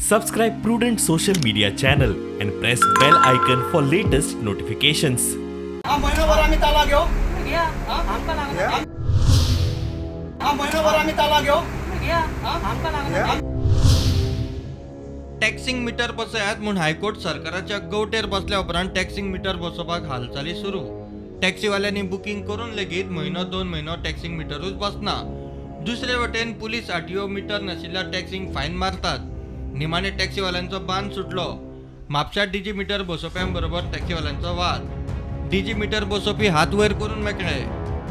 Subscribe Prudent social media channel and press bell icon for latest notifications. हा महिनाभर आम्ही ताला घेऊ घ्या आमका लागणार हा महिनाभर आम्ही ताला घेऊ घ्या आमका लागणार टॅक्सिंग मीटर बसयात म्हूण हायकोर्ट सरकाराच्या गवटेर बसल्या उपरांत टॅक्सिंग मीटर बसोवपाक हालचाली सुरू. टॅक्सीवाल्यांनी बुकिंग करून लेगीत म्हयनो 2 म्हयनो टॅक्सिंग मीटरूच बसना. दुसरे वटेन पुलीस आरटीओ मीटर नाशिल्ल्या टॅक्सिंग फायन मारतात. निमाणे टॅक्सीवाल्यांचो बांद सुटलो. म्हापशां डीजी मीटर बसोवप्यांबरोबर टॅक्सीवाल्यांचो वाद. डीजी मीटर बसोवपी हात वयर करून मेकळे.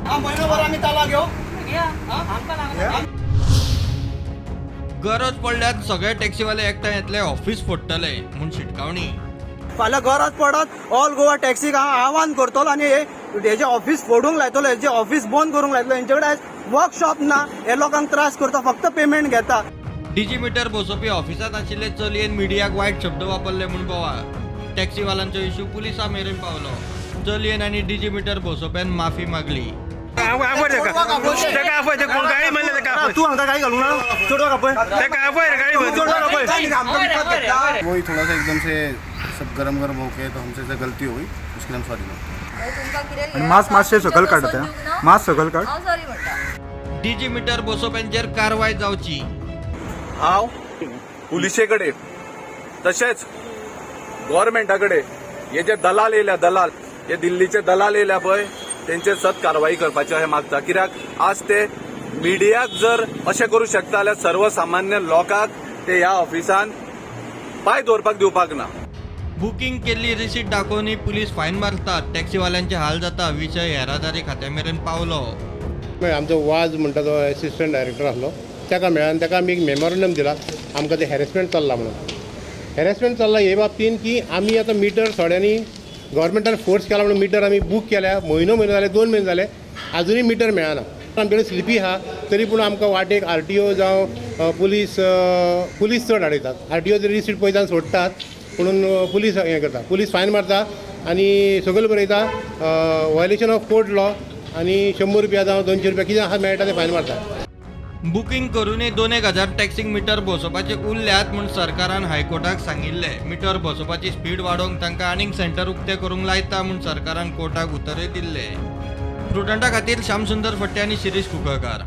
हा महिनाभर आम्ही ताला घेऊ घ्या आमका लागणार गरज पडल्यात सगळे टॅक्सीवाले एकठांय येतले, ऑफिस फोडटले म्हूण शिटकावणी. फाल्यां गरज पडत ऑल गोवा टॅक्सीक हांव आव्हान करतलो आनी हेजे ऑफिस फोडूंक लायतलो, हेजे ऑफिस बंद करूंक लायतलो. हेंचे कडेन वर्कशॉप ना, हे लोकांक त्रास करता, फक्त पेमेंट घेता. डीजी मीटर बसोवपी ऑफिसांत आशिल्ले चलयेन मिडियाक वायट शब्द वापरले म्हूण बोवाळ. टॅक्सीवाल्यांचो इश्यू पुलिसां मेरेन पावलो. चलयेन आनी डीजी मीटर बसोवप्यान माफी मागली. तू हांगा काय घालूंक ना चोडवा कापय वही थोड़ा सा एकदम से सब गरम हो गए तो हमसे से गलती हो गई, उसके लिए हम सॉरी मांगते हैं. मास मातशें सकल काडटा मास सकल काड. सॉरी म्हणटा डीजी मीटर बसोवप्यांचेर कारवाय जावची. हांव पुलिशे कडेन तशेंच गव्हर्मेंटा कडेन हे जे दलाल येयल्या, दलाल हे दिल्लीचे दलाल येयल्या पळय, तेंचेर सत कारवाई करपाचें अशें मागता. कित्याक आज ते मिडियाक जर अशें करूं शकता जाल्यार सर्वसामान्य लोकांक ते ह्या ऑफिसान पांय दवरपाक दिवपाक ना. बुकिंग केल्ली रिसीट दाखोवनय पुलीस फायन मारतात. टॅक्सीवाल्यांचे हाल जाता. विशय येरादारी खात्या मेरेन पावलो. आमचो वाज म्हणटा तो असिस्टंट डायरेक्टर आसलो, ताका मेळ्ळान ताका आमी एक मेमोरंडम दिला आमकां ते हॅरेसमेंट चल्ला म्हणून. हॅरेसमेंट चल्ला हे बाबतीन की आमी आतां मिटर थोड्यांनी गव्हर्मेंटान फोर्स केला म्हणून मिटर आमी बूक केल्या. म्हयनो जाले, 2 म्हयने जाले, आजुनूय मिटर मेळना. आमचे कडेन स्लिपी आहा तरी पूण आमकां वाटेक आरटीओ जावं पुलीस चड आडयतात. आरटीओ जर रिसीट पळयता सोडटात म्हणून पुलीस हें करता, पुलीस फायन मारता आनी सगळें बरयता वायलेशन ऑफ कोर्ट लॉ आनी 100 रुपया जावं 200 रुपया कितें आहा मेळटा ते फायन मारता. बुकिंग करूनय 2,000 टॅक्सिंग मीटर बसोवपाचे उरल्यात म्हूण सरकारान हायकोर्टाक सांगिल्ले. मीटर बसोवपाची स्पीड वाडोवंक तांकां आनीक सेंटर उक्ते करूंक लायता म्हूण सरकारान कोर्टाक उतरय दिल्ले. प्रुडंटा खातीर श्यामसुंदर फट्टे आनी शिरीश कुंकळकार.